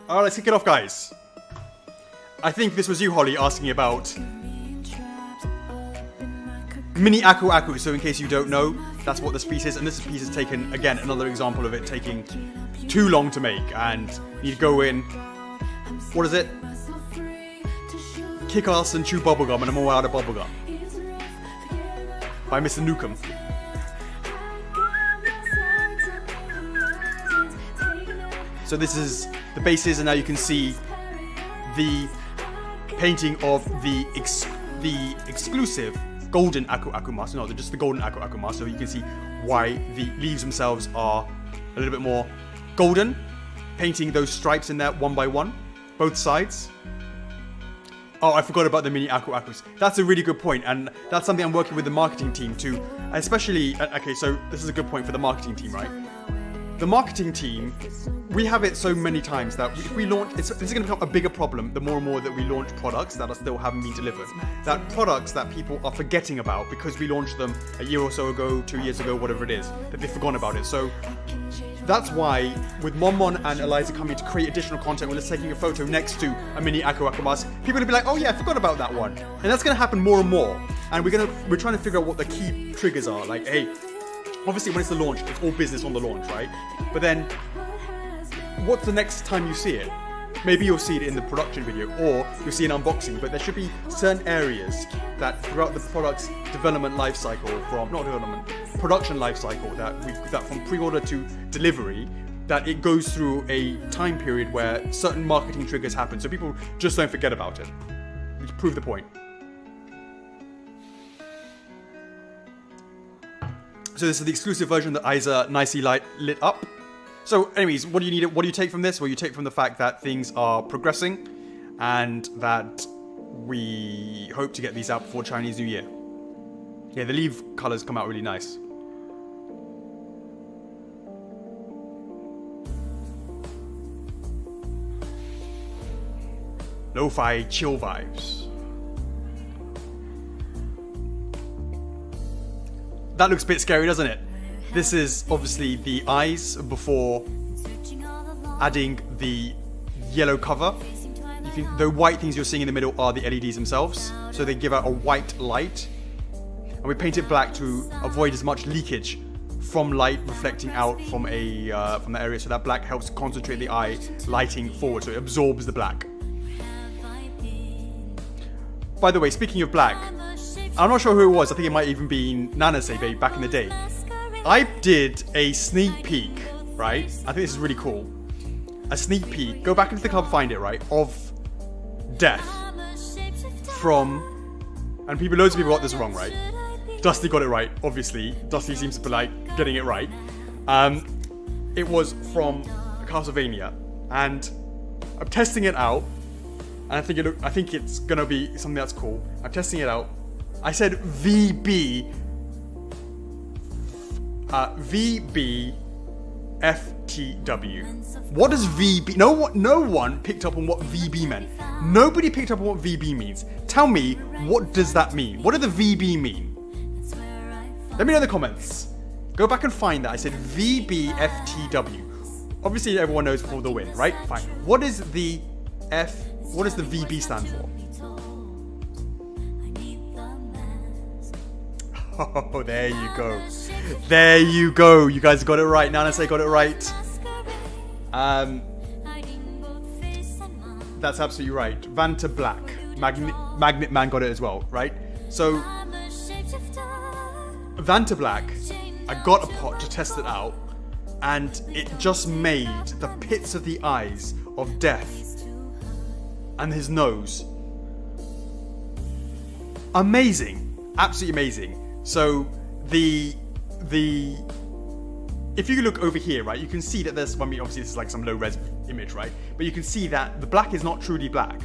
Alright, let's kick it off, guys. I think this was you, Holly, asking about Mini Aku Aku. So in case you don't know, that's what this piece is. And this piece is taken, again, another example of it taking too long to make. And you need to go in, what is it? Kick ass and chew bubblegum, and I'm all out of bubblegum. By Mr. Nukem. So this is the bases, and now you can see the painting of the exclusive golden Aku Aku mask. No, just the golden Aku Aku mask. So you can see why the leaves themselves are a little bit more golden. Painting those stripes in there one by one, both sides. Oh, I forgot about the mini Aku Akus. That's a really good point, and that's something I'm working with the marketing team to, especially, okay, so this is a good point for the marketing team, right? The marketing team, we have it so many times that if we launch, this is going to become a bigger problem the more and more that we launch products that are still haven't been delivered. That products that people are forgetting about because we launched them a year or so ago, 2 years ago, whatever it is, that they've forgotten about it. So that's why with Monmon and Eliza coming to create additional content, we're just taking a photo next to a mini Aku Aku mask, people will be like, oh yeah, I forgot about that one. And that's going to happen more and more. And we're trying to figure out what the key triggers are. Like, hey, obviously when it's the launch, it's all business on the launch, right? But then, what's the next time you see it? Maybe you'll see it in the production video, or you'll see an unboxing, but there should be certain areas that throughout the product's development life cycle, production life cycle, that from pre-order to delivery, that it goes through a time period where certain marketing triggers happen, so people just don't forget about it. To prove the point. So this is the exclusive version. The eyes are nicely lit up. So anyways, what do you take from this? Well, you take from the fact that things are progressing and that we hope to get these out before Chinese New Year. Yeah, the leaf colors come out really nice. Lo-fi chill vibes. That looks a bit scary, doesn't it? This is obviously the eyes before adding the yellow cover. The white things you're seeing in the middle are the LEDs themselves. So they give out a white light. And we paint it black to avoid as much leakage from light reflecting out from the area. So that black helps concentrate the eye lighting forward. So it absorbs the black. By the way, speaking of black, I'm not sure who it was. I think it might even be Nana Sebe back in the day. I did a sneak peek, right? I think this is really cool. A sneak peek. Go back into the club, find it, right? Of Death from, and loads of people got this wrong, right? Dusty got it right, obviously. Dusty seems to be like getting it right. It was from Castlevania, and I'm testing it out, and I think it's gonna be something that's cool. I'm testing it out. I said VB FTW. What does VB? No one picked up on what VB meant. Nobody picked up on what VB means. Tell me, what does that mean? What does the VB mean? Let me know in the comments. Go back and find that. I said VB FTW. Obviously, everyone knows for the win, right? Fine. What does the VB stand for? Oh, there you go. There you go. You guys got it right. Nana say got it right. That's absolutely right. Vanta Black. Magnet Man got it as well, right? So, Vanta Black, I got a pot to test it out, and it just made the pits of the eyes of Death and his nose amazing. Absolutely amazing. So if you look over here, right, you can see that there's, I mean, obviously this is like some low res image, right? But you can see that the black is not truly black,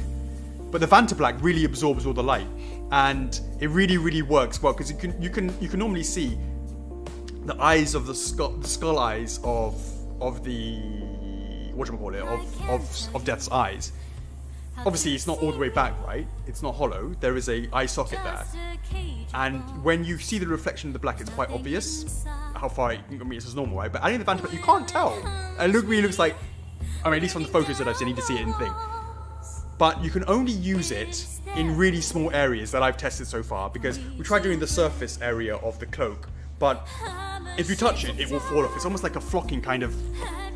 but the Vanta Black really absorbs all the light, and it really, really works well because you can normally see the eyes of the skull eyes of the of Death's eyes. Obviously, it's not all the way back, right? It's not hollow. There is a eye socket there. And when you see the reflection of the black, it's quite obvious how far, I mean, it's just normal, right? But adding the Banjo, you can't tell. And it really looks like I mean, at least from the photos that I've seen, you need to see it in thing. But you can only use it in really small areas that I've tested so far, because we tried doing the surface area of the cloak, but if you touch it, it will fall off. It's almost like a flocking kind of,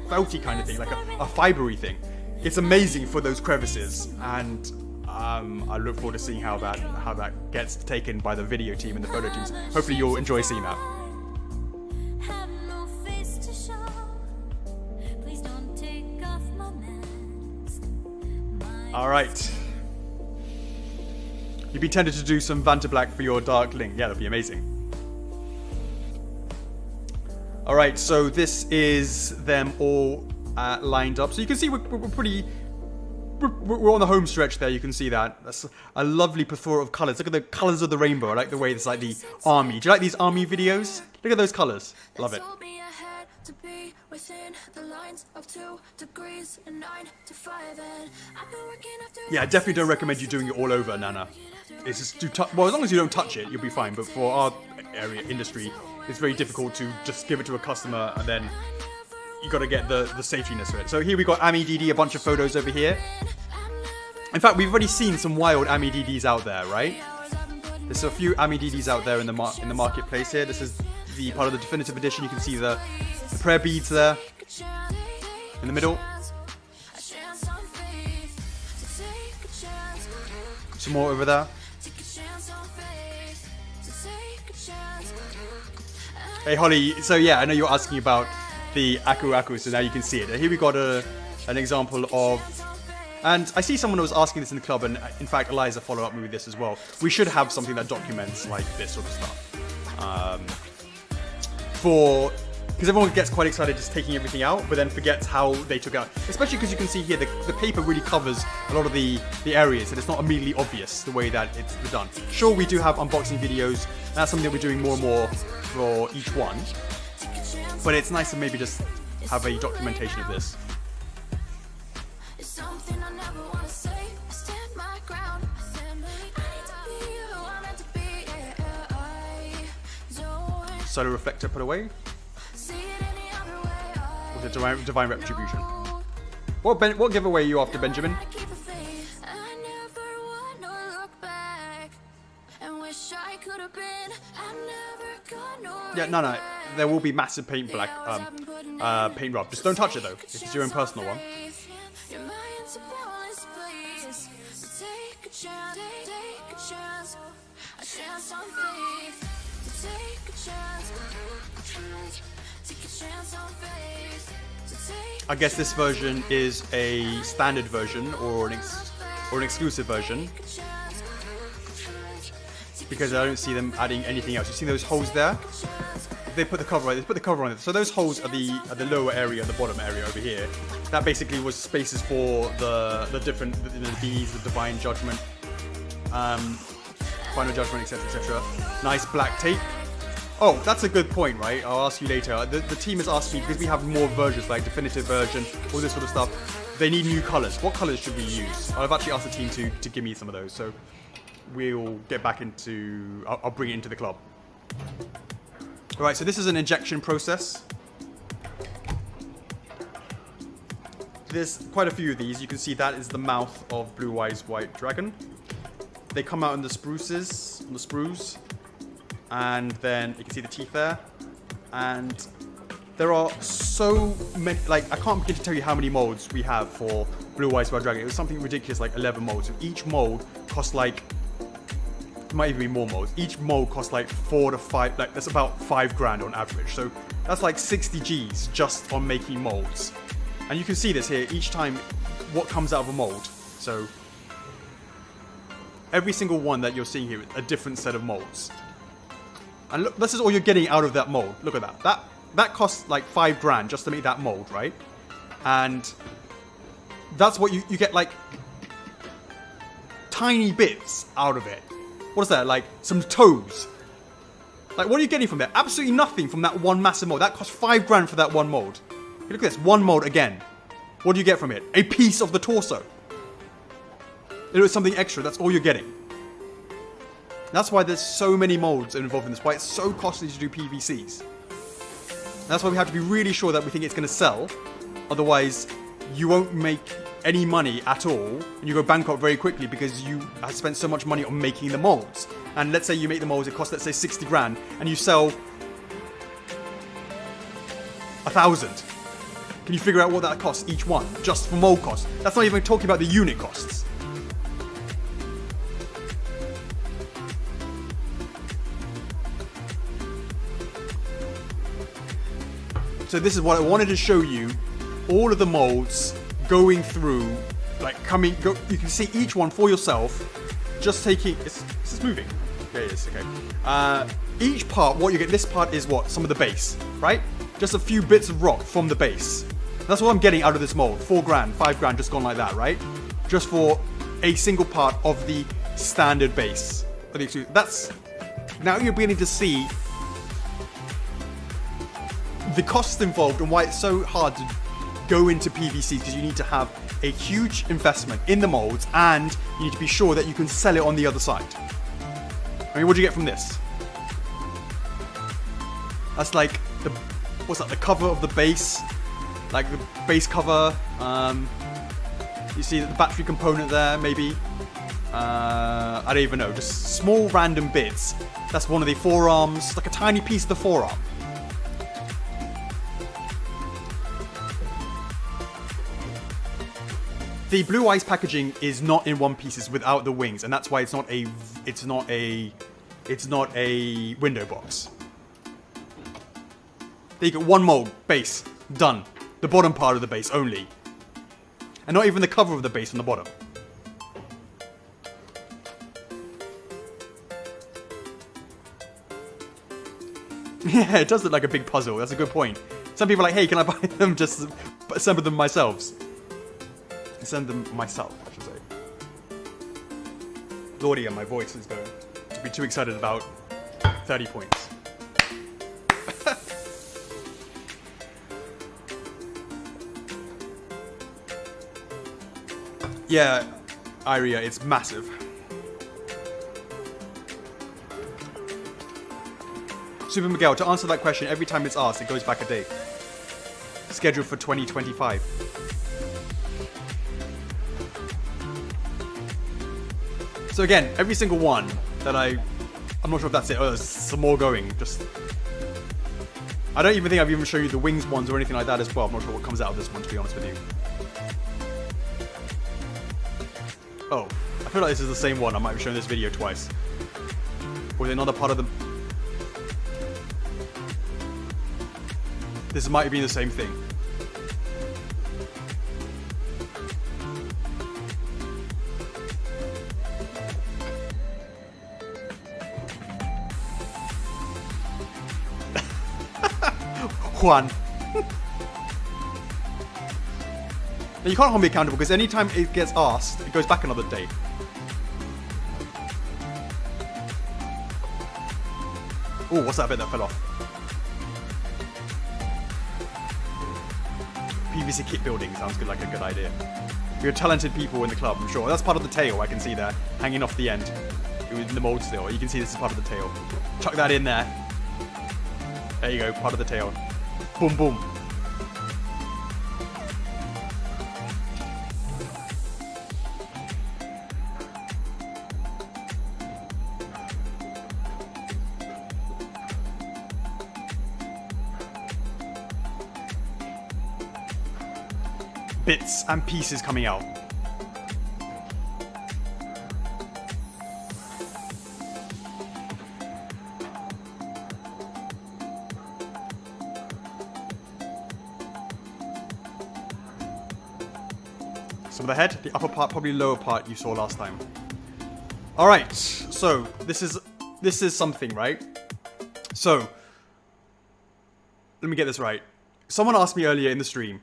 felty kind of thing, like a fibery thing. It's amazing for those crevices, and I look forward to seeing how that gets taken by the video team and the photo teams. Hopefully you'll enjoy seeing that. Alright. You'd be tempted to do some Vantablack for your Dark Link. Yeah, that'd be amazing. Alright, so this is them all lined up. So you can see we're on the home stretch there. You can see that. That's a lovely plethora of colours. Look at the colours of the rainbow. I like the way it's like the army. Do you like these army videos? Look at those colours. Love it. Yeah, I definitely don't recommend you doing it all over, Nana. It's just well, as long as you don't touch it, you'll be fine. But for our area industry, it's very difficult to just give it to a customer and then you got to get the safetiness of it. So here we got AmiDD, a bunch of photos over here. In fact, we've already seen some wild AmiDDs out there, right? There's a few AmiDDs out there in the marketplace here. This is the part of the definitive edition. You can see the prayer beads there in the middle. Some more over there. Hey Holly, so yeah, I know you're asking about the Aku, so now you can see it. Here we got an example of, and I see someone was asking this in the club, and in fact Eliza followed up with this as well. We should have something that documents like this sort of stuff. Because everyone gets quite excited just taking everything out, but then forgets how they took out. Especially because you can see here the paper really covers a lot of the areas, and it's not immediately obvious the way that it's done. Sure, we do have unboxing videos, and that's something that we're doing more and more for each one. But it's nice to maybe just have a documentation of this. Solar reflector put away. With the divine retribution. What giveaway are you after, Benjamin? Yeah, no. There will be massive paint rub. Just don't touch it though. If it's your own personal one. I guess this version is a standard version or an exclusive version, because I don't see them adding anything else. You see those holes there? They put the cover on. They put the cover on it. So those holes are the lower area, the bottom area over here. That basically was spaces for the different bees, the divine judgment, final judgment, etc., etc. Nice black tape. Oh, that's a good point, right? I'll ask you later. The team has asked me, because we have more versions, like definitive version, all this sort of stuff. They need new colors. What colors should we use? I've actually asked the team to give me some of those. So we'll get back into. I'll bring it into the club. All right. So this is an injection process. There's quite a few of these. You can see that is the mouth of Blue Eyes White Dragon. They come out in the spruces, on the sprues. And then you can see the teeth there. And there are so many, like, I can't begin to tell you how many molds we have for Blue Eyes White Dragon. It was something ridiculous, like 11 molds. So each mold costs like, it might even be more molds. Each mold costs like 4 to 5, like that's about $5,000 on average. So that's like 60 G's just on making molds. And you can see this here, each time what comes out of a mold. So every single one that you're seeing here, a different set of molds. And look, this is all you're getting out of that mold. Look at that. That costs like $5,000 just to make that mold, right? And that's what you get, like tiny bits out of it. What is that? Like some toes. Like, what are you getting from there? Absolutely nothing from that one massive mold. That cost $5,000 for that one mold. Look at this, one mold again. What do you get from it? A piece of the torso. It was something extra. That's all you're getting. That's why there's so many molds involved in this. Why it's so costly to do PVCs. That's why we have to be really sure that we think it's going to sell. Otherwise, you won't make any money at all, and you go bankrupt very quickly because you have spent so much money on making the molds. And let's say you make the molds, it costs, let's say, 60 grand, and you sell 1,000. Can you figure out what that costs each one, just for mold costs? That's not even talking about the unit costs. So this is what I wanted to show you. All of the molds going through, like you can see each one for yourself. Just taking, is this moving? Yeah, it is, okay. Each part, what you get, this part is what? Some of the base, right? Just a few bits of rock from the base. That's what I'm getting out of this mold. 4 grand, 5 grand, just gone like that, right? Just for a single part of the standard base. That's, now you're beginning to see the costs involved and why it's so hard to go into PVC, because you need to have a huge investment in the molds and you need to be sure that you can sell it on the other side. I mean, what do you get from this? That's like the, what's that, the cover of the base, like the base cover. You see the battery component there, maybe. I don't even know, just small random bits. That's one of the forearms, like a tiny piece of the forearm. The blue ice packaging is not in one piece, it's without the wings, and that's why it's not a window box. There you go, one mold, base, done. The bottom part of the base only. And not even the cover of the base on the bottom. Yeah, it does look like a big puzzle, that's a good point. Some people are like, hey, can I buy them, just assemble them myself? Send them myself, I should say. Lordy, and my voice is going to be too excited about 30 points. Yeah, Iria, it's massive. Super Miguel, to answer that question, every time it's asked, it goes back a day. Scheduled for 2025. So again, every single one that I'm not sure if that's it. Oh, there's some more going. Just, I don't even think I've even shown you the wings ones or anything like that as well. I'm not sure what comes out of this one, to be honest with you. Oh, I feel like this is the same one. I might have shown this video twice. Or is it another part of the... This might have been the same thing. Juan. Now you can't hold me accountable because anytime it gets asked, it goes back another day. Oh, what's that bit that fell off? PVC kit building sounds good, like a good idea. You're talented people in the club, I'm sure. That's part of the tail I can see there, hanging off the end. It was in the mold still. You can see this is part of the tail. Chuck that in there. There you go, part of the tail. Boom, boom. Bits and pieces coming out. Some of the head, the upper part, probably lower part you saw last time. All right, so this is something, right? So let me get this right. Someone asked me earlier in the stream,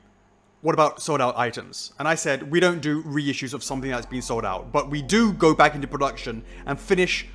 what about sold out items? And I said, we don't do reissues of something that's been sold out, but we do go back into production and finish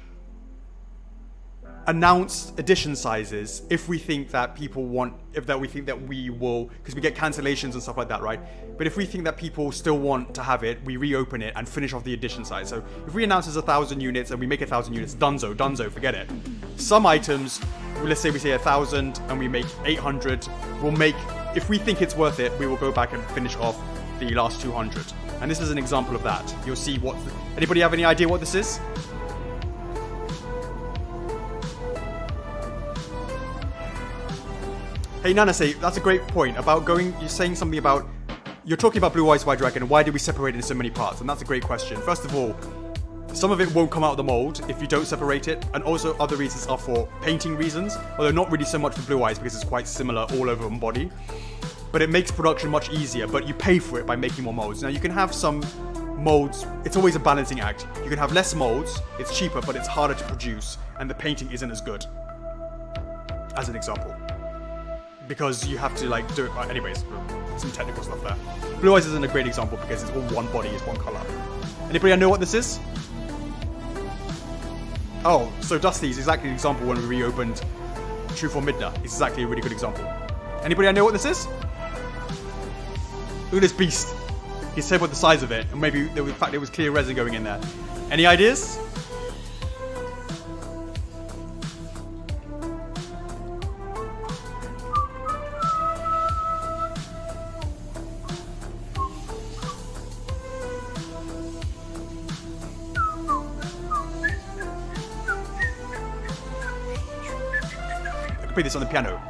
announced edition sizes if we think that people want, we think that we will, because we get cancellations and stuff like that, right? But if we think that people still want to have it, we reopen it and finish off the edition size. So if we announce as 1,000 units and we make 1,000 units, dunzo, forget it. Some items, let's say we say 1,000 and we make 800, we'll make, if we think it's worth it, we will go back and finish off the last 200. And this is an example of that. You'll see what... Anybody have any idea what this is? Hey, Nanase, that's a great point about going... You're saying something about... You're talking about Blue Eyes White Dragon. Why did we separate it in so many parts? And that's a great question. First of all, some of it won't come out of the mold if you don't separate it. And also other reasons are for painting reasons. Although not really so much for Blue Eyes because it's quite similar all over one body. But it makes production much easier. But you pay for it by making more molds. Now you can have some molds. It's always a balancing act. You can have less molds. It's cheaper, but it's harder to produce. And the painting isn't as good. As an example. Because you have to like do it. Anyways, some technical stuff there. Blue Eyes isn't a great example because it's all one body, it's one color. Anybody know what this is? Oh, so Dusty is exactly the example when we reopened True for Midna. It's exactly a really good example. Anybody know what this is? Look at this beast. He's said about the size of it, and maybe the fact it was clear resin going in there. Any ideas? Play this on the piano.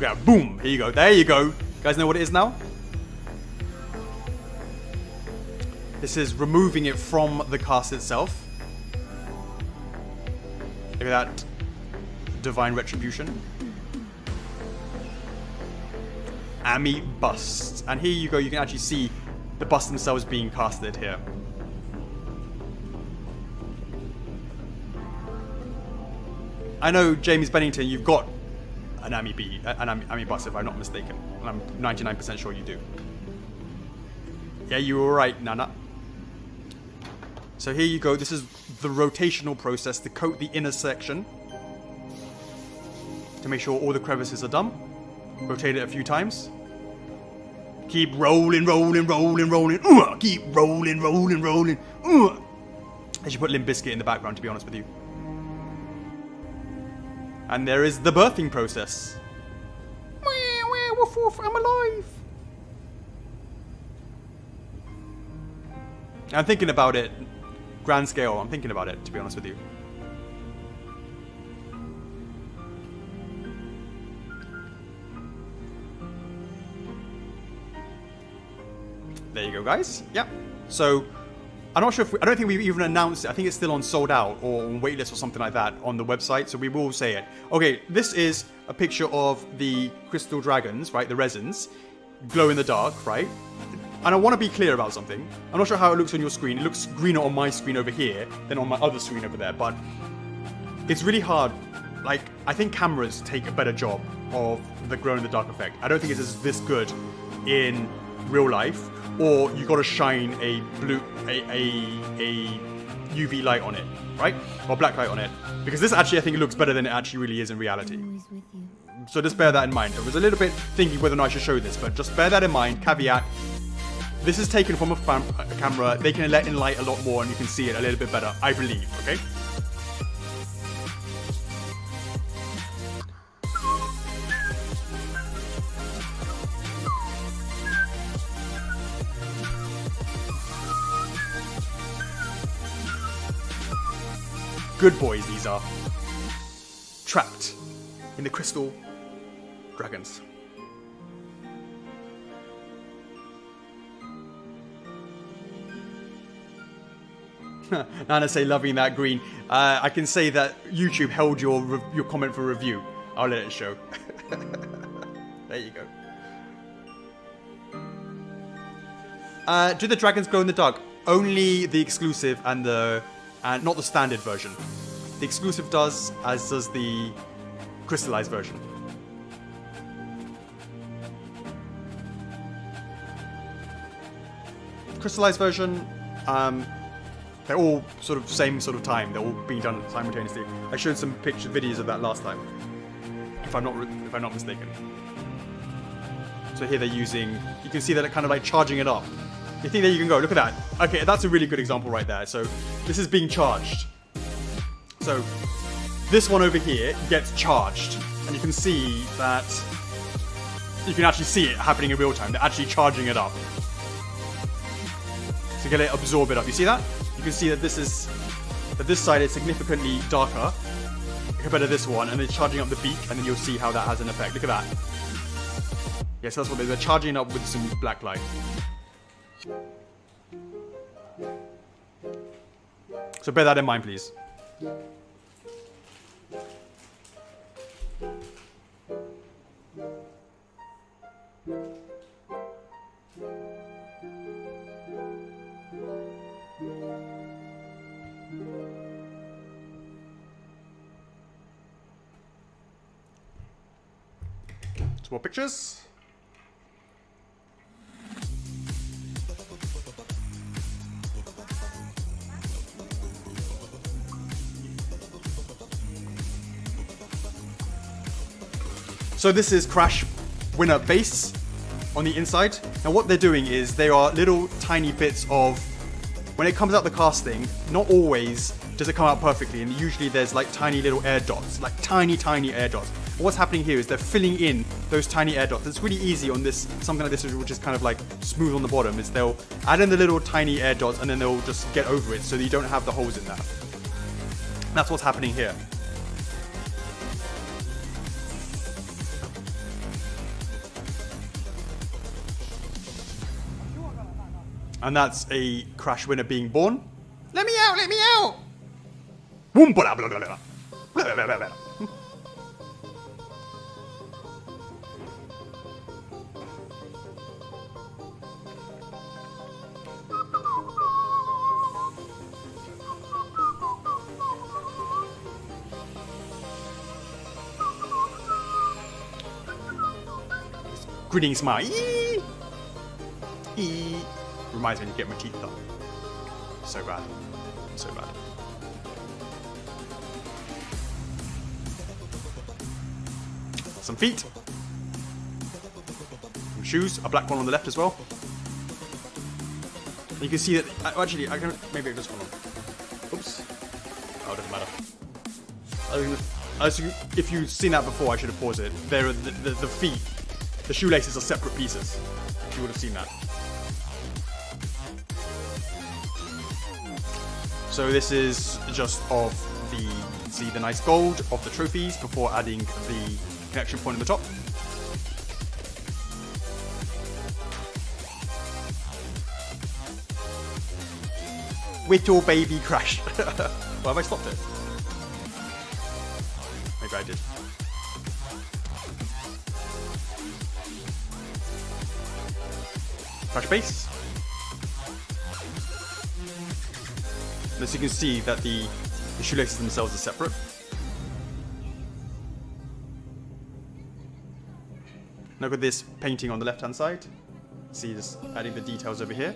Yeah, boom. Here you go. There you go. You guys know what it is now? This is removing it from the cast itself. Look at that. Divine Retribution. Amaterasu Bust. And here you go. You can actually see the busts themselves being casted here. I know, James Bennington, you've got an Ami bust if I'm not mistaken. And I'm 99% sure you do. Yeah, you were right, Nana. So here you go. This is the rotational process to coat the inner section. To make sure all the crevices are done. Rotate it a few times. Keep rolling, rolling, rolling, rolling. Keep rolling, rolling, rolling. I should put Limp Bizkit in the background, to be honest with you. And there is the birthing process. Woof woof, I'm alive. I'm thinking about it. Grand scale, I'm thinking about it, to be honest with you. There you go, guys. Yeah. So, I'm not sure if I don't think we've even announced it. I think it's still on sold out or on waitlist or something like that on the website. So we will say it. Okay, this is a picture of the crystal dragons, right? The resins, glow in the dark, right? And I want to be clear about something. I'm not sure how it looks on your screen. It looks greener on my screen over here than on my other screen over there. But it's really hard. Like, I think cameras take a better job of the glow in the dark effect. I don't think it's this good in real life. Or you got to shine a blue, a UV light on it, right? Or black light on it. Because this actually, I think, it looks better than it actually really is in reality. So just bear that in mind. I was a little bit thinking whether or not I should show this, but just bear that in mind. Caveat. This is taken from a camera. They can let in light a lot more and you can see it a little bit better, I believe, okay? Good boys, these are. Trapped in the crystal dragons. Nana say loving that green. I can say that YouTube held your comment for review. I'll let it show. There you go. Do the dragons glow in the dark? Only the exclusive and not the standard version. The exclusive does, as does the crystallized version. Crystallized version, they're all sort of same sort of time. They're all being done simultaneously. I showed some videos of that last time, if I'm not mistaken. So here they're using. You can see that it kind of like charging it up. You think that you can go, look at that. Okay, that's a really good example right there. So this is being charged. So this one over here gets charged. And you can see that, you can actually see it happening in real time. They're actually charging it up. So you gotta absorb it up. You see that? You can see that this side is significantly darker compared to this one, and they're charging up the beak, and then you'll see how that has an effect. Look at that. Yes, that's what they're charging up with some black light. So bear that in mind, please. Some more pictures. So this is Crash Winner base on the inside. Now what they're doing is they are little tiny bits of, when it comes out the casting, not always does it come out perfectly, and usually there's like tiny little air dots, like tiny air dots. And what's happening here is they're filling in those tiny air dots. It's really easy on this, something like this which is kind of like smooth on the bottom, is they'll add in the little tiny air dots and then they'll just get over it so that you don't have the holes in there. That's what's happening here. And that's a Crash Winner being born. Let me out, let me out! Boom, blah, blah, blah, blah. Blah, blah, blah, blah. Grinning smile. Eee! Eee! Reminds me to get my teeth done. So bad. So bad. Some feet. Some shoes. A black one on the left as well. And you can see that. Actually, I can. Maybe just one on. Oops. Oh, it doesn't matter. If you've seen that before, I should have paused it. There are the feet. The shoelaces are separate pieces. You would have seen that. So this is just of the nice gold of the trophies before adding the connection point at the top. With your baby Crash. Well, have I stopped it? Maybe I did. Crash base. As you can see that the shoelaces themselves are separate. Look at this painting on the left hand side. See, just adding the details over here.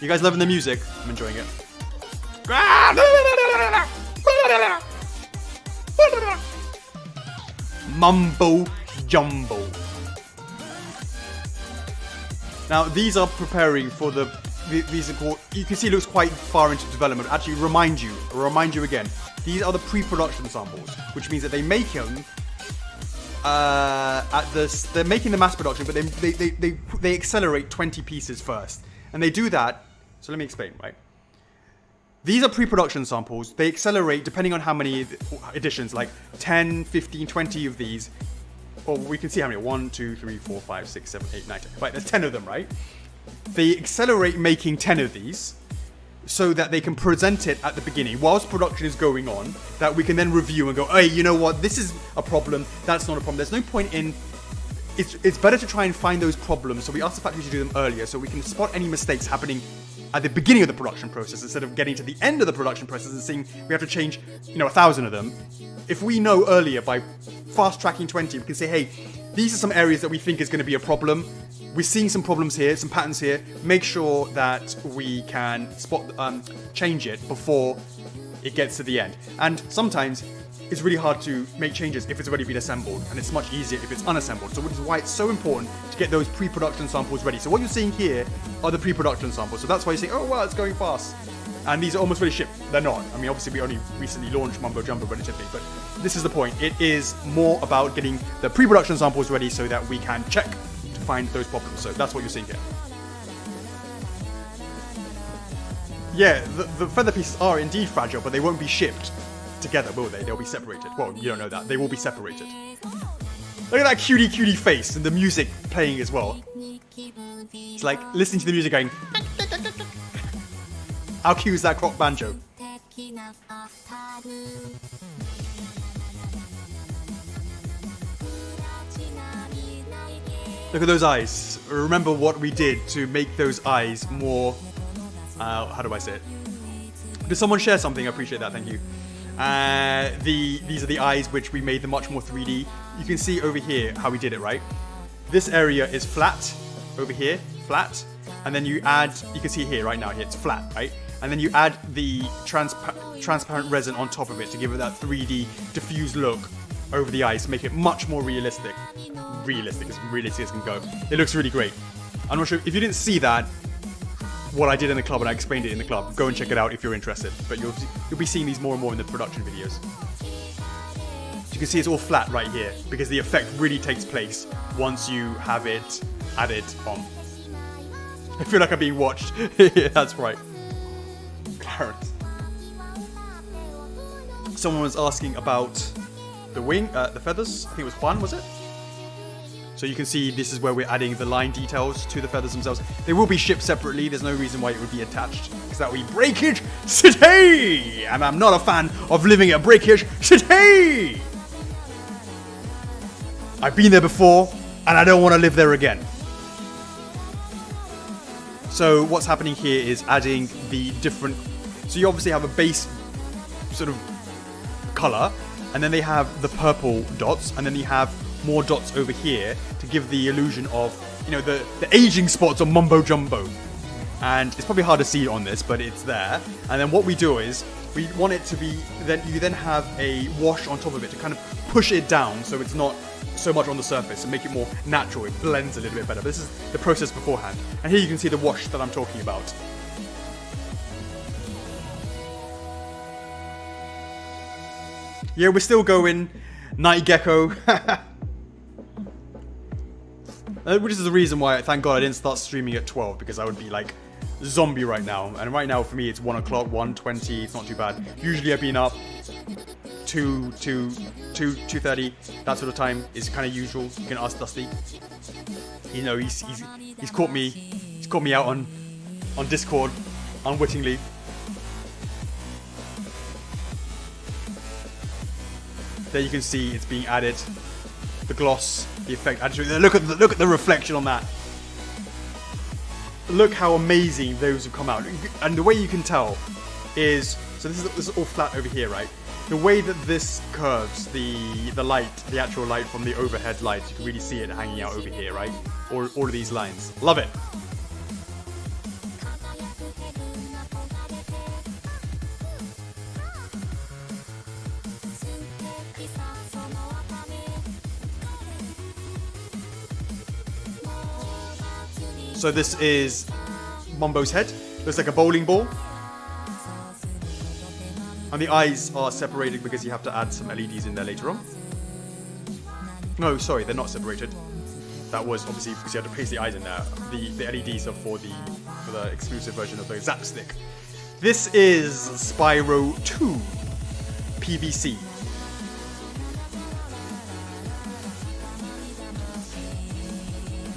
You guys loving the music? I'm enjoying it. Mumbo Jumbo. Now these are preparing for these are called, you can see it looks quite far into development. Actually remind you again, these are the pre-production samples, which means that they make them they're making the mass production, but they accelerate 20 pieces first. And they do that, so let me explain, right? These are pre-production samples. They accelerate depending on how many editions, like 10, 15, 20 of these. Or we can see how many, 1, 2, 3, 4, 5, 6, 7, 8, 9, 10. Right, there's 10 of them, right? They accelerate making 10 of these so that they can present it at the beginning whilst production is going on, that we can then review and go, hey, you know what, this is a problem, that's not a problem. There's no point in, it's better to try and find those problems, so we ask the factory to do them earlier so we can spot any mistakes happening at the beginning of the production process instead of getting to the end of the production process and seeing we have to change, 1,000 of them. If we know earlier by fast tracking 20, we can say, hey, these are some areas that we think is going to be a problem. we're seeing some problems here, some patterns here. Make sure that we can change it before it gets to the end. And sometimes it's really hard to make changes if it's already been assembled, and it's much easier if it's unassembled. So which is why it's so important to get those pre-production samples ready. So what you're seeing here are the pre-production samples. So that's why you're saying, oh wow, it's going fast. And these are almost ready shipped. They're not. I mean, obviously we only recently launched Mumbo Jumbo relatively, but this is the point. It is more about getting the pre-production samples ready so that we can check to find those problems. So that's what you're seeing here. Yeah, the feather pieces are indeed fragile, but they won't be shipped together, will they? They'll be separated. Well, you don't know that. They will be separated. Look at that cutie face and the music playing as well. It's like listening to the music going... How cute is that croc banjo? Look at those eyes. Remember what we did to make those eyes more... how do I say it? Did someone share something? I appreciate that, thank you. These are the eyes which we made them much more 3D. You can see over here how we did it, right? This area is flat, over here, flat. And then you add, you can see here right now, here it's flat, right? And then you add the transparent resin on top of it to give it that 3D diffused look over the eyes to make it much more realistic. Realistic as it can go. It looks really great. I'm not sure, if you didn't see that, what I did in the club and I explained it in the club, go and check it out if you're interested. But you'll be seeing these more and more in the production videos. So you can see it's all flat right here because the effect really takes place once you have it added on. I feel like I'm being watched. Yeah, that's right. Clarence. Someone was asking about the wing, the feathers. I think it was Juan, was it? So you can see this is where we're adding the line details to the feathers themselves. They will be shipped separately. There's no reason why it would be attached, because that would be breakage city, and I'm not a fan of living at breakage city. I've been there before, and I don't want to live there again. So what's happening here is adding the different... So you obviously have a base sort of color, and then they have the purple dots, and then you have more dots over here to give the illusion of, you know, the aging spots on Mumbo Jumbo. And it's probably hard to see on this, but it's there. And then what we do is, we want it to be, you then have a wash on top of it to kind of push it down so it's not so much on the surface and make it more natural. It blends a little bit better. This is the process beforehand. And here you can see the wash that I'm talking about. Yeah, we're still going Night Gecko. Which is the reason why, thank God, I didn't start streaming at 12, because I would be like zombie right now. And right now for me it's 1 o'clock, 1:20, it's not too bad. Usually I've been up 2:30, that sort of time is kind of usual. You can ask Dusty. You know, he's caught me out on Discord unwittingly. There you can see it's being added. The gloss, the effect. Actually, look at the reflection on that. Look how amazing those have come out. And the way you can tell is, so this is all flat over here, right? The way that this curves, the light, the actual light from the overhead light, you can really see it hanging out over here, right? All of these lines. Love it. So this is Mumbo's head. Looks like a bowling ball. And the eyes are separated because you have to add some LEDs in there later on. No, sorry, they're not separated. That was obviously because you had to place the eyes in there. The LEDs are for the exclusive version of the Zap Stick. This is Spyro 2 PVC.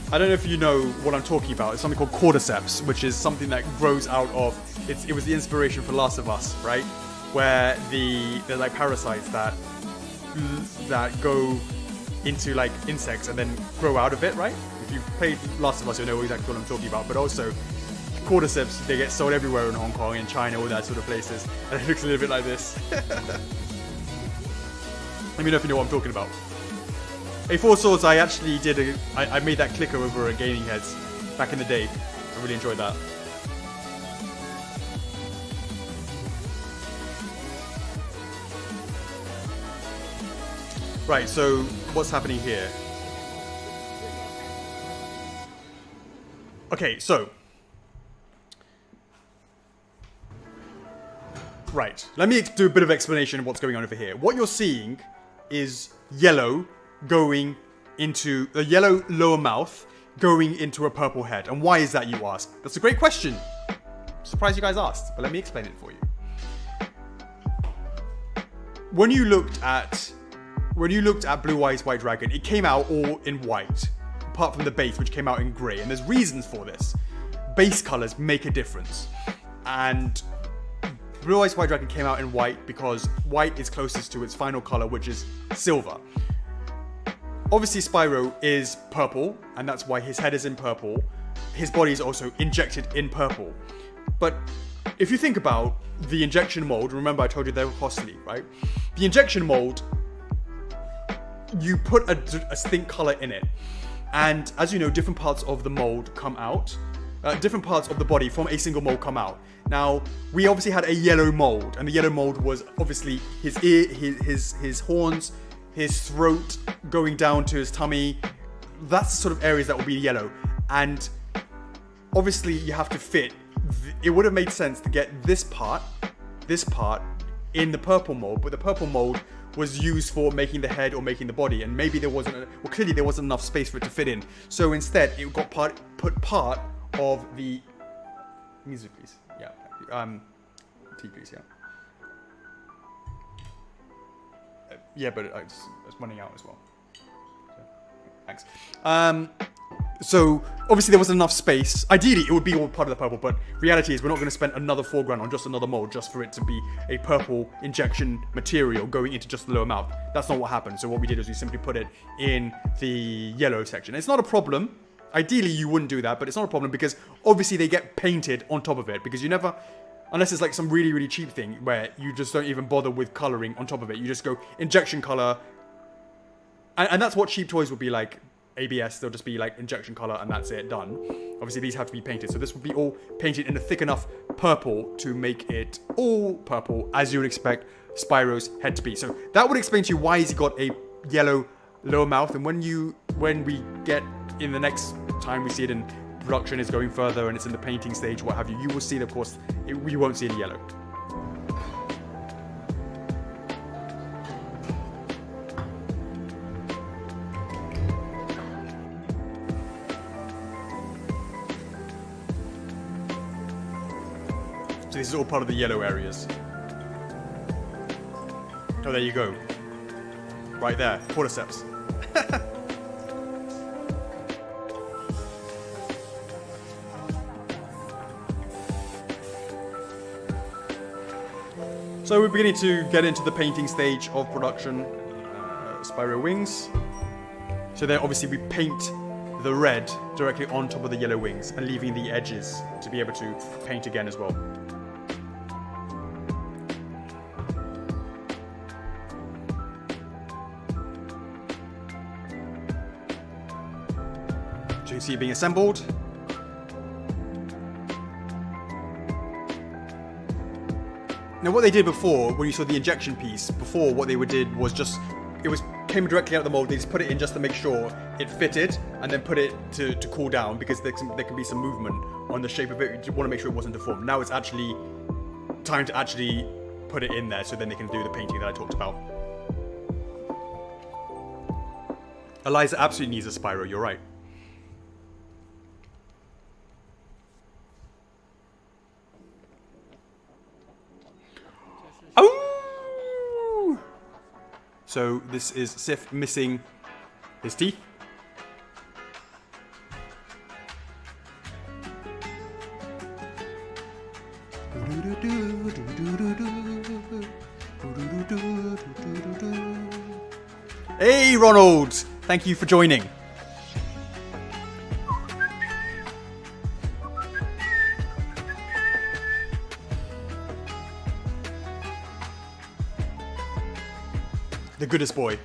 I don't know if you know what I'm talking about. It's something called cordyceps, which is something that grows out of... It was the inspiration for Last of Us, right? Where they're like parasites that go into like insects and then grow out of it, right? If you've played Last of Us, you'll know exactly what I'm talking about. But also, cordyceps, they get sold everywhere in Hong Kong, in China, all that sort of places. And it looks a little bit like this. Let me know if you know what I'm talking about. A4 Swords, I actually did I made that clicker over at Gaming Heads back in the day. I really enjoyed that. Right, so what's happening here? Okay, so right, let me do a bit of explanation of what's going on over here. What you're seeing is yellow going into a yellow lower mouth going into a purple head. And why is that, you ask? That's a great question. Surprised you guys asked, but let me explain it for you. When you looked at Blue Eyes White Dragon, it came out all in white, apart from the base, which came out in grey. And there's reasons for this. Base colors make a difference. And Blue Eyes White Dragon came out in white because white is closest to its final color, which is silver. Obviously, Spyro is purple, and that's why his head is in purple. His body is also injected in purple. But if you think about the injection mold, remember I told you they were costly, right? The injection mold, you put a distinct color in it. And as you know, different parts of the mold come out. Different parts of the body from a single mold come out. Now, we obviously had a yellow mold, and the yellow mold was obviously his ear, his horns, his throat, going down to his tummy. That's the sort of areas that will be yellow. And obviously you have to fit. It would have made sense to get this part in the purple mold, but the purple mold was used for making the head or making the body, and maybe clearly there wasn't enough space for it to fit in. So instead, it got put part of the music, please. Yeah. Tea, please. Yeah. Yeah, but it's running out as well. So, thanks. So obviously there wasn't enough space. Ideally, it would be all part of the purple, but reality is we're not going to spend another $4,000 on just another mold just for it to be a purple injection material going into just the lower mouth. That's not what happened. So what we did is we simply put it in the yellow section. It's not a problem. Ideally, you wouldn't do that, but it's not a problem because obviously they get painted on top of it, because you never, unless it's like some really, really cheap thing where you just don't even bother with coloring on top of it. You just go injection color. And that's what cheap toys would be like. ABS, they'll just be like injection color and that's it, done. Obviously these have to be painted, so this would be all painted in a thick enough purple to make it all purple, as you would expect Spyro's head to be. So that would explain to you why he's got a yellow lower mouth, and when we get in the next time we see it in production, is going further and it's in the painting stage, what have you, you will see that, of course, you won't see any yellow. So this is all part of the yellow areas. Oh, there you go. Right there, cordyceps. So we're beginning to get into the painting stage of production. Spyro wings. So there, obviously, we paint the red directly on top of the yellow wings and leaving the edges to be able to paint again as well. So you can see it being assembled. Now what they did before, when you saw the injection piece, before what they did was just, came directly out of the mold, they just put it in just to make sure it fitted, and then put it to cool down, because there can be some movement on the shape of it. You want to make sure it wasn't deformed. Now it's actually time to actually put it in there, so then they can do the painting that I talked about. Eliza absolutely needs a Spyro, you're right. Oh! So this is Sif missing his teeth. Hey Ronald! Thank you for joining. The goodest boy.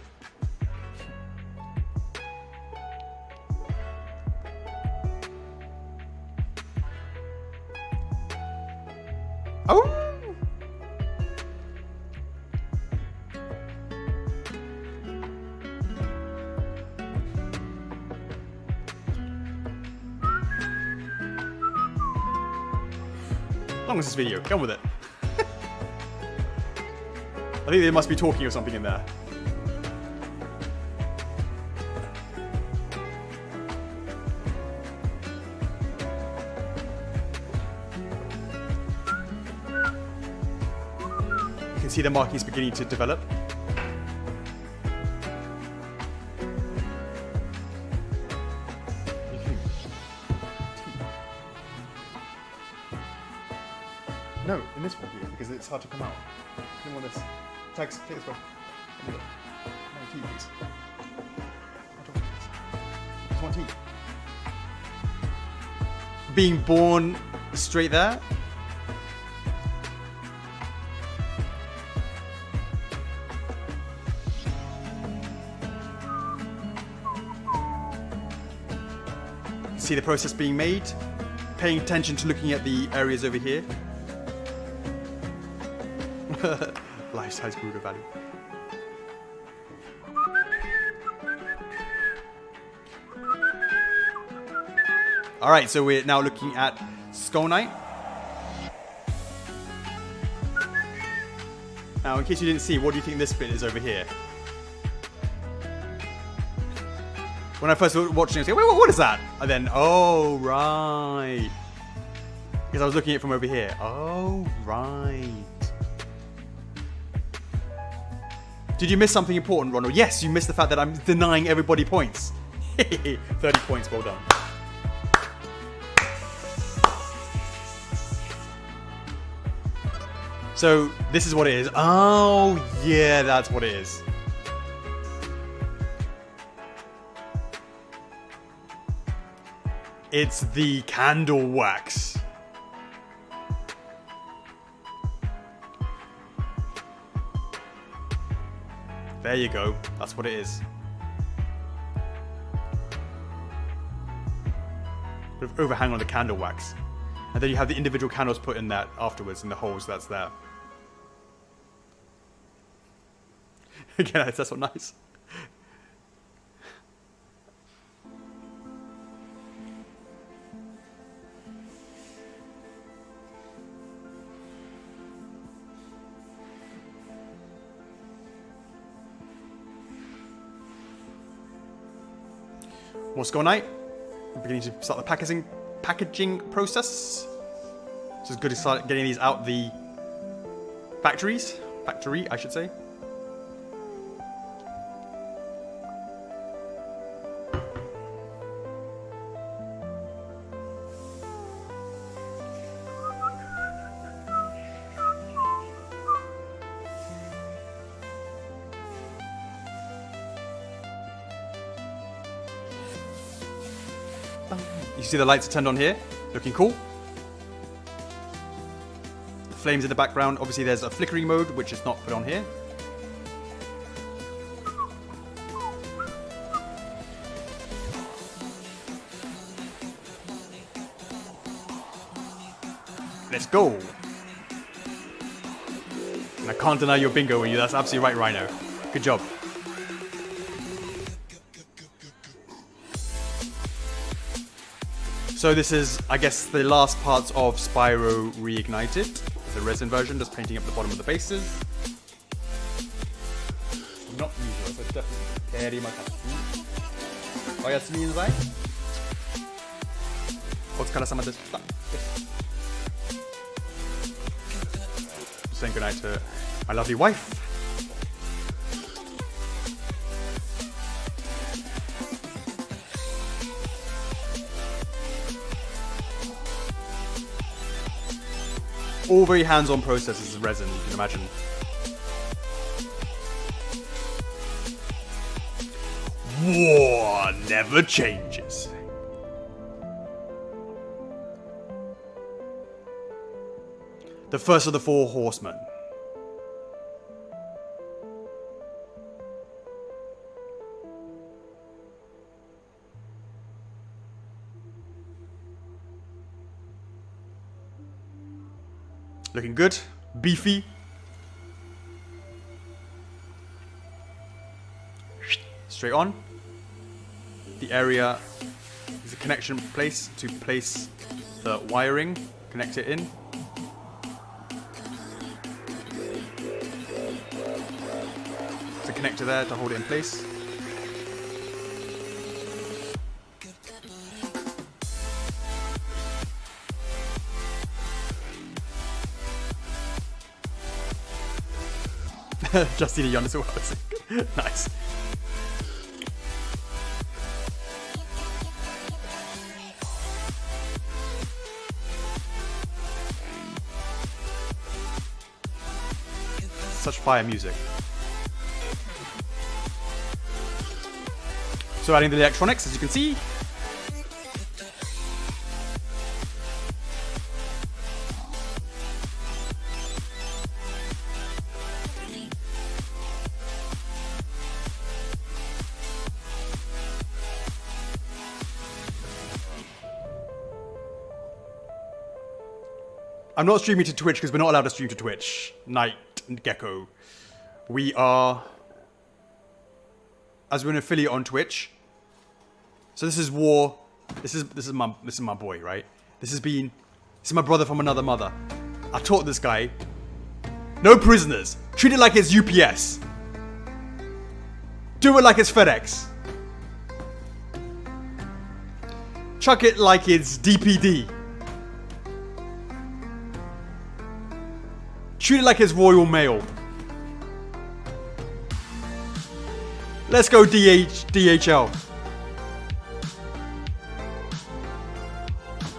long is this video? Come with it. I think they must be talking or something in there. You can see the markings beginning to develop. No, in this one here, because it's hard to come out. I don't want this. Tags, take this one. No, tea, please. Just want tea. Being born straight there. See the process being made. Paying attention to looking at the areas over here. Life size Buddha value. Alright, so we're now looking at Skull Knight. Now, in case you didn't see, what do you think this bit is over here? When I first started watching it, I was like, wait, what is that? And then, oh, right. Because I was looking at it from over here. Oh, right. Did you miss something important, Ronald? Yes, you missed the fact that I'm denying everybody points. 30 points, well done. So, this is what it is. Oh, yeah, that's what it is. It's the candle wax. There you go. That's what it is. Bit of overhang on the candle wax. And then you have the individual candles put in that afterwards in the holes that's there. Again, that's so nice. More Skull Knight. We're beginning to start the packaging process. So it's good to start getting these out the factory, I should say. You see the lights are turned on here, looking cool. The flames in the background, obviously there's a flickering mode, which is not put on here. Let's go. And I can't deny your bingo, you. That's absolutely right, Rhino. Good job. So this is, I guess, the last parts of Spyro Reignited, the resin version, just painting up the bottom of the bases. Not usual, so it's definitely very much Oyasumi inside. Otsukarasama desu. Saying goodnight to my lovely wife. All very hands-on processes of resin, you can imagine. War never changes. The first of the 4 horsemen. Looking good, beefy. Straight on. The area is a connection place to place the wiring, connect it in. connector there to hold it in place. Justin and Jonas as well. Nice. Such fire music. So adding the electronics, as you can see. I'm not streaming to Twitch because we're not allowed to stream to Twitch. Night and Gecko. We are, as we're an affiliate on Twitch. So this is War. This is my boy, right? This is my brother from another mother. I taught this guy. No prisoners. Treat it like it's UPS. Do it like it's FedEx. Chuck it like it's DPD. Treat it like it's Royal Mail. Let's go DHL.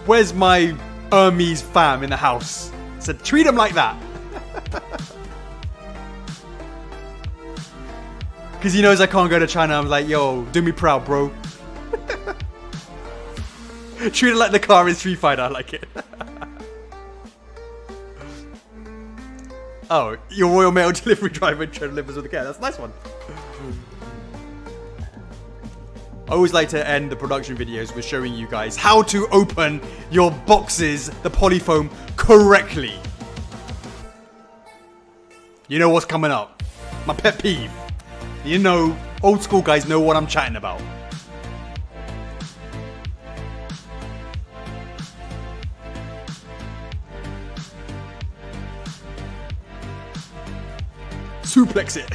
Where's my Hermes fam in the house? Said treat him like that. Because he knows I can't go to China. I'm like, yo, do me proud, bro. Treat it like the car in Street Fighter. I like it. Oh, your Royal Mail delivery driver delivers with the care. That's a nice one. I always like to end the production videos with showing you guys how to open your boxes, the polyfoam, correctly. You know what's coming up. My pet peeve. You know, old school guys know what I'm chatting about. Suplex it.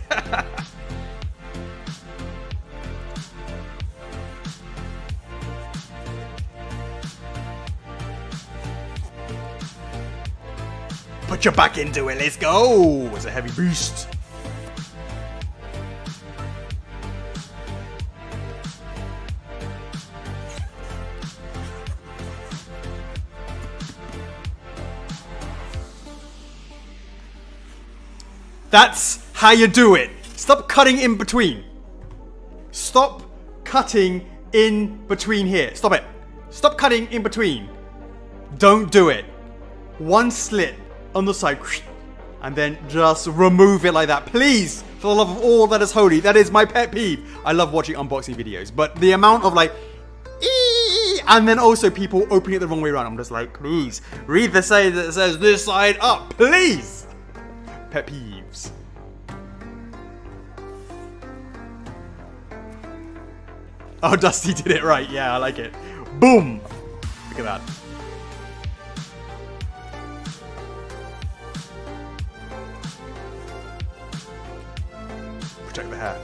Put your back into it. Let's go. It's a heavy boost. That's how you do it. Stop cutting in between. Stop cutting in between here. Stop it. Stop cutting in between. Don't do it. One slit on the side. And then just remove it like that. Please, for the love of all that is holy. That is my pet peeve. I love watching unboxing videos. But the amount of like... And then also people opening it the wrong way around. I'm just like, please. Read the side that says this side up. Please. Pet peeves. Oh, Dusty did it right. Yeah, I like it. Boom. Look at that. Protect the hair.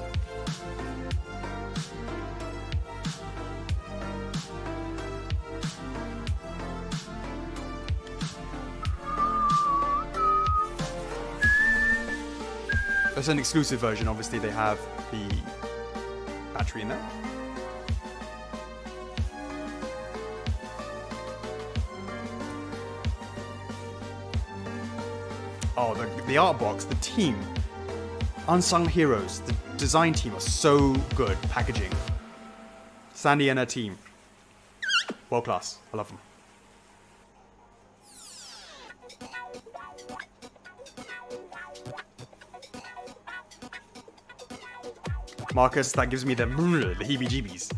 That's an exclusive version. Obviously, they have the battery in there. Oh, the art box, the team. Unsung Heroes. The design team are so good. Packaging. Sandy and her team. World class. I love them. Marcus, that gives me the heebie-jeebies.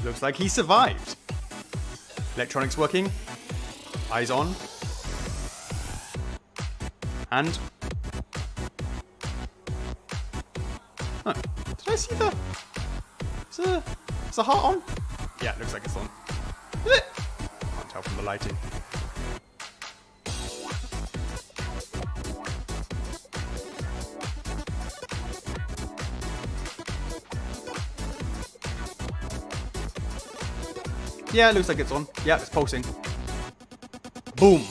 Looks like he survived. Electronics working. Eyes on. And... Huh. Did I see the... Is the heart on? Yeah, it looks like it's on. Can't tell from the lighting. Yeah, it looks like it's on. Yeah, it's pulsing. Boom.